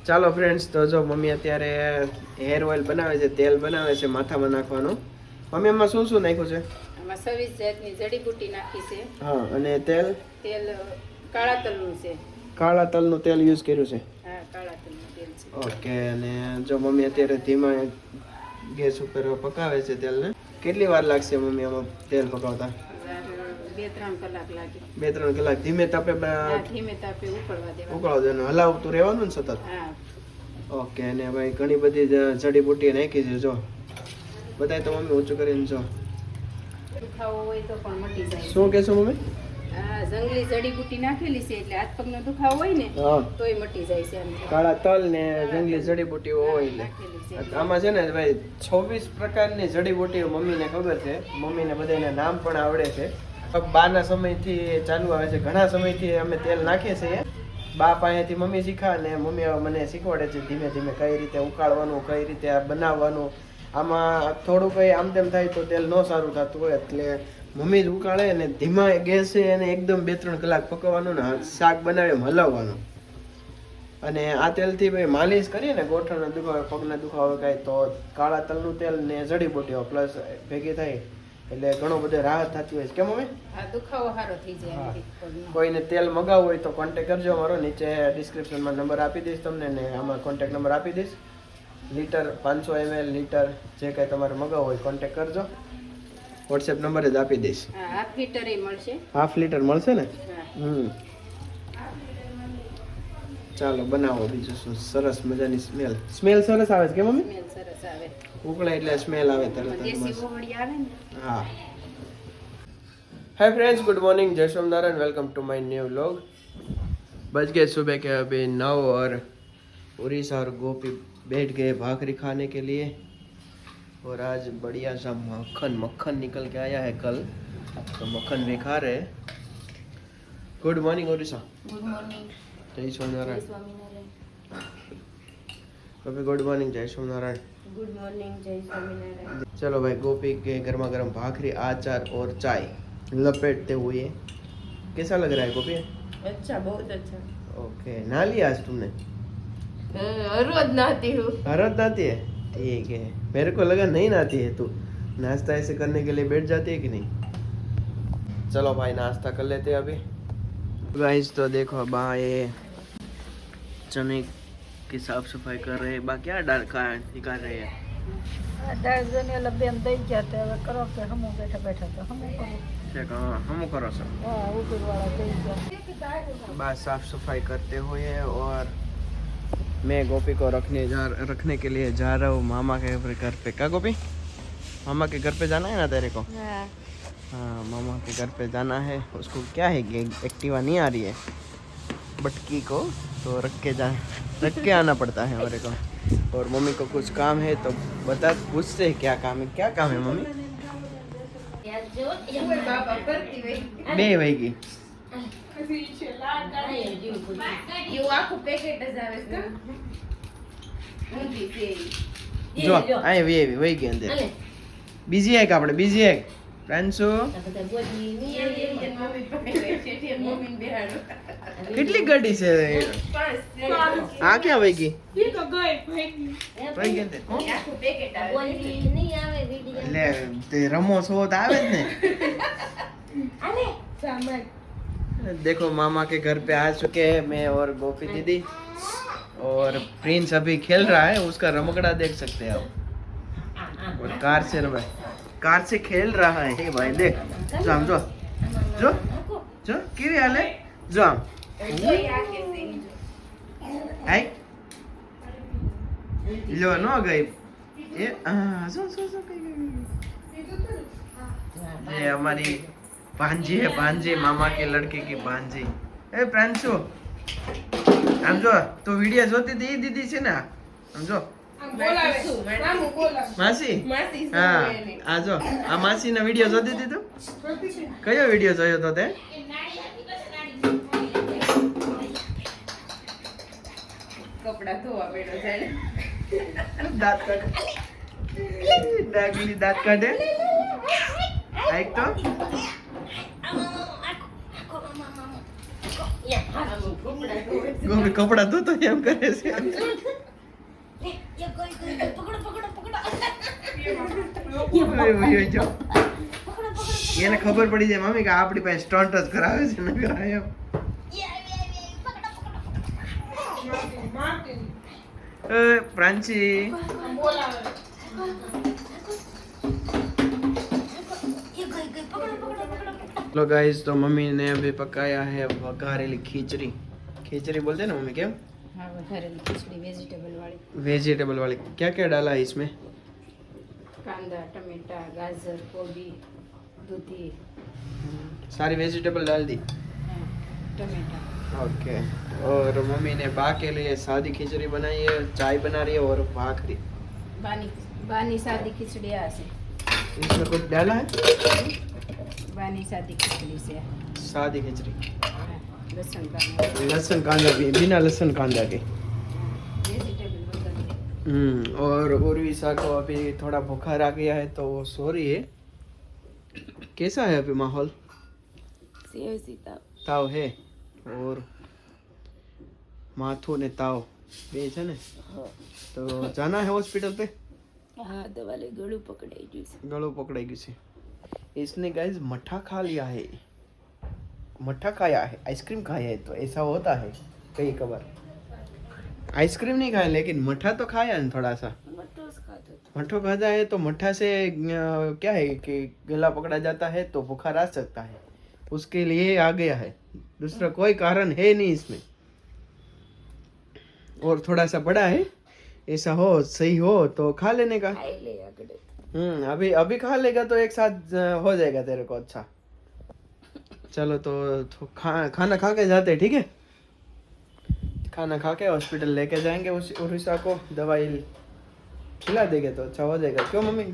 ચાલો ફ્રેન્ડ્સ, તો જો મમ્મી અત્યારે હેર ઓઇલ બનાવે છે, તેલ બનાવે છે માથામાં નાખવાનું. મમ્મી એમાં શું શું નાખ્યું છે? આમાં 26 જાતની જડીબુટ્ટી નાખી છે. હા, અને તેલ કાળા તલનું છે. કાળા તલનું તેલ યુઝ કર્યું છે. હા, કાળા તલનું તેલ છે. ઓકે. અને જો મમ્મી અત્યારે ધીમા ગેસ ઉપર પકાવે છે તેલને. કેટલી વાર લાગશે મમ્મી આમાં તેલ પકાવતા? 2-3 કલાક લાગે. 2-3 કલાક ધીમે તાપે ધીમે તાપે ઉકળવા દેવાનું, હલાવતું રહેવાનું ને સતત. હા. ઓકે. અને ભાઈ ઘણી બધી જડીબુટ્ટી નાખી છે. જો બધાય તો મમ્મી ઊંચું કરીને જો. દુખાવો હોય તો પણ મટી જાય. શું કહેશો મમ્મી? હા, જંગલી જડીબુટ્ટી નાખેલી છે એટલે હાથ પગનો દુખાવો હોય ને તોય મટી જાય છે. કાળા તલ ને જંગલી જડીબુટ્ટીઓ હોય એટલે આમાં છે ને ભાઈ 26 પ્રકારની જડીબુટ્ટીઓ મમ્મીને ખબર છે. મમ્મીને બધાને નામ પણ આવડે છે. બાના સમયથી ચાલુ આવે છે, ઘણા સમયથી અમે તેલ નાખીએ છીએ. બા પાસેથી મમ્મી શીખા અને મમ્મી મને શીખવાડે છે ધીમે ધીમે કઈ રીતે ઉકાળવાનું, કઈ રીતે બનાવવાનું. આમાં થોડું કંઈ આમ તેમ થાય તો તેલ ન સારું થતું હોય એટલે મમ્મી જ ઉકાળે અને ધીમા ગેસે એને એકદમ 2-3 કલાક પકવવાનું ને શાક બનાવી હલાવવાનું. અને આ તેલથી ભાઈ માલિશ કરીએ ને ગોઠણનો દુખાવો, પગના દુખાવો કાંઈ તો કાળા તલનું તેલ ને જડીબુટ્ટીઓ પ્લસ ભેગી થાય એટલે ઘણો બધો રાહત થતી હોય છે. કેમ મમ્મી? હા, દુખાવો સારો થઈ જાય. કોઈને તેલ મગાવવું હોય તો કોન્ટેક કરજો. મારો નીચે ડિસ્ક્રિપ્શનમાં નંબર આપી દઈશ તમને ને આમાં કોન્ટેક નંબર આપી દઈશ. લીટર 500 ml લીટર જે કાંઈ તમારે મગાવવું હોય કોન્ટેક કરજો. વોટ્સએપ નંબર જ આપી દઈશ. હાફ લીટર મળશે. હાફ લીટર મળશે ને? ચાલો બનાવો. બીજું શું સરસ મજાની સ્મેલ સરસ આવે છે કે મમ્મી? સ્મેલ સરસ આવે. ઉકળે એટલે સ્મેલ આવે તરત. દેશી ઓવળી આવે ને. हाँ. हाय फ्रेंड्स, गुड मॉर्निंग, जय Somnarayan, welcome to my new vlog. बज गए सुबह के अभी 9 और उड़ीसा और गोपी बैठ गए भाकरी खाने के लिए. और आज बढ़िया सा मक्खन निकल के आया है कल, तो मक्खन भी खा रहे हैं. Good morning Orissa. Good morning. जय सोमनारायण. गोपी गुड मॉर्निंग, जय सोमनारायण. गुड मॉर्निंग, जय स्वामीनारायण. चलो भाई, गोपी के गर्मा गर्म भाखरी, आचार और चाय लपेटते हुए. कैसा लग रहा है गोपी? अच्छा, बहुत अच्छा. ओके. नहा लिया आज तुमने? रोज नहाती हूँ. हर रोज नहाती है? ठीक है. मेरे को लगा नहीं नहाती है तू. नाश्ता ऐसे करने के लिए बैठ जाती है कि नहीं? चलो भाई, नाश्ता कर लेते हैं अभी. गाइस तो देखो, बा ये चने की साफ सफाई कर रहे हैं. बा क्या निकाल रहे हैं? દાળ જને લબેમ દઈ જતે હવે કરો કે હમો બેઠા બેઠા તો હમો કરો. हम करो सर. હા, ઉપરવાળા દઈ ગયા. बस साफ सफाई करते हुए और मैं गोपी को रखने के लिए जा रहा हूँ मामा के घर पे. क्या गोपी? मामा के घर पे जाना है ना तेरे को? हाँ, मामा के घर पे जाना है. उसको क्या है कि एक्टिवा नहीं आ रही है बटकी को, तो रख के आना पड़ता है हमारे को. और मम्मी को कुछ काम है तो पूछते हैं क्या काम है. क्या काम है मम्मी? बे वागी જો આ વહી ગઈ અંદર. બીજી એક આપણે બીજી એક પ્રાંશુ કેટલી ગાડી છે આ ક્યાં વહી ગઈ? એટલે તે રમો છો તો આવે જ ને. देखो मामा के घर पे आ चुके हैं मैं और गोपी दीदी. और प्रिंस अभी खेल रहा है, उसका रमकड़ा देख सकते हैं आप. और कार से खेल रहा है भाई. देख जो हम जो जो जो केवी हाले जो हम आई लो नो गई ये ये हमारी भांजी है. भांजी मामा के लड़के की भांजी. ए प्रांशु આમ જો તો વિડિયો જોતી હતી દીદી છે ને. આમ જો માસી. હા, આ જો આ માસી ના વિડિયો જોતી હતી તું? કયો વિડિયો જોયો તો તે? કપડા ધોવા બેઠો છે. દાંત કાઢે. ડાગલી દાંત કાઢે. આઈક તો गोपी कपड़ा धो तो एम करे છે એને ખબર પડી જાય મમ્મી કે આપણી પાસે સ્ટન્ટ જ કરાવે છે ને કરાય એમ પ્રાંચી लो गाइस तो मम्मी ने अभी पकाया है वघारेली खिचड़ी खिचड़ी बोलते हैं ना मम्मी क्या हाँ वघारेली खिचड़ी वेजिटेबल वाली क्या क्या डाला है इसमें कांदा टमाटा गाजर गोभी दूधी सारी वेजिटेबल डाल दी टमाटा ओके और मम्मी ने बा के लिए सादी खिचड़ी बनाई है चाय बना रही है और भाखरी बानी सादी खिचड़ी आ से इसमें कुछ डाला है बानी सादी खिचड़ी से सादी खिचड़ी लहसुन कांदा भी बिना लहसुन कांदा के वेजिटेबल वगैरह और उर्विशा को अभी थोड़ा बुखार आ गया है तो वो सो रही है कैसा है अभी माहौल ताव है और माथू ने ताव બે છે ને તો જાના है हॉस्पिटल पे हाँ दवा ले गळू पकड़ाई गई से गळू पकड़ाई गई से इसने गाइस मट्ठा खा लिया है मट्ठा खाया है आइसक्रीम खाया है तो ऐसा होता है कई कबार आइसक्रीम नहीं खाया लेकिन मट्ठा तो खाया है थोड़ा सा मट्ठा खाता है तो मट्ठा से क्या है कि गला पकड़ा जाता है तो बुखार आ सकता है उसके लिए आ गया है दूसरा कोई कारण है नहीं इसमें और थोड़ा सा बड़ा है ऐसा हो सही हो तो खा लेने का अभी खा लेगा तो एक साथ हो जाएगा तेरे को अच्छा चलो तो खाना खा के जाते ठीक है खाना खा के हॉस्पिटल लेके जाएंगे उस उर्विशा को दवाई खिला देंगे तो अच्छा हो जाएगा क्यों मम्मी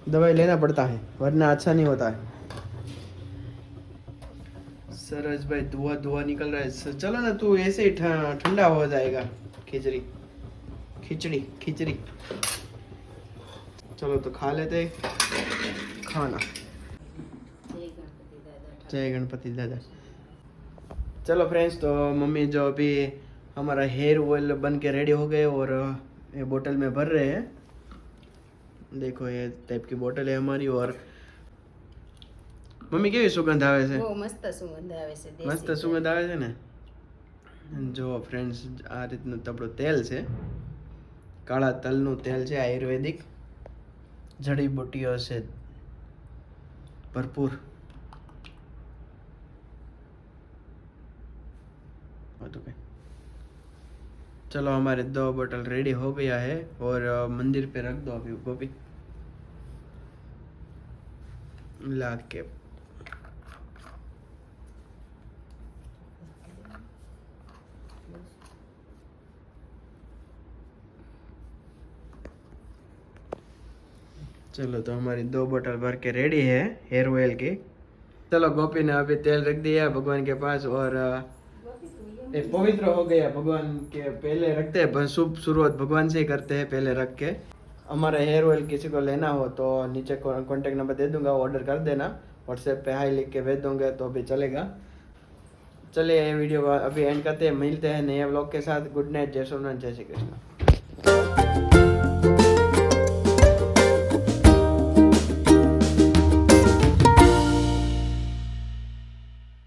दवाई लेना पड़ता है वरना अच्छा नहीं होता है सरस भाई धुआं धुआं निकल रहा है चलो ना तू ऐसे ही ठंडा हो जाएगा खिचड़ी खिचड़ी खिचड़ी चलो तो खा लेते खाना जय गणपति दादा चलो फ्रेंड्स तो मम्मी जो अभी हमारा हेयर ऑयल बन के रेडी हो गए और ये बोतल में भर रहे हैं देखो ये टाइप की बोतल है हमारी और મમ્મી કેવી સુગંધ આવે છે બહુ મસ્ત સુગંધ આવે છે દેશી મસ્ત સુગંધ આવે છે ને જો ફ્રેન્ડ્સ આ રીતનું તબડું તેલ છે કાળા તલનું તેલ છે આયુર્વેદિક જડીબુટ્ટીઓ છે ભરपूर चलो हमारे 2 बोतल रेडी हो गया है और मंदिर पे रख दो अभी गोपी ला के चलो तो हमारी 2 बोतल भर के रेडी है हेयर ऑयल की चलो गोपी ने अभी तेल रख दिया भगवान के पास और ये पवित्र हो गया भगवान के पहले रखते हैं शुभ शुरुआत भगवान से ही करते हैं पहले रख के हमारा हेयर ऑयल किसी को लेना हो तो नीचे कॉन्टेक्ट नंबर दे दूंगा ऑर्डर कर देना व्हाट्सएप पे हाई लिख के भेज दूंगा तो भी चलेगा चलिए ये वीडियो अभी एंड करते हैं मिलते हैं नए व्लॉग के साथ गुड नाइट जय सोमनाथ जय श्री कृष्ण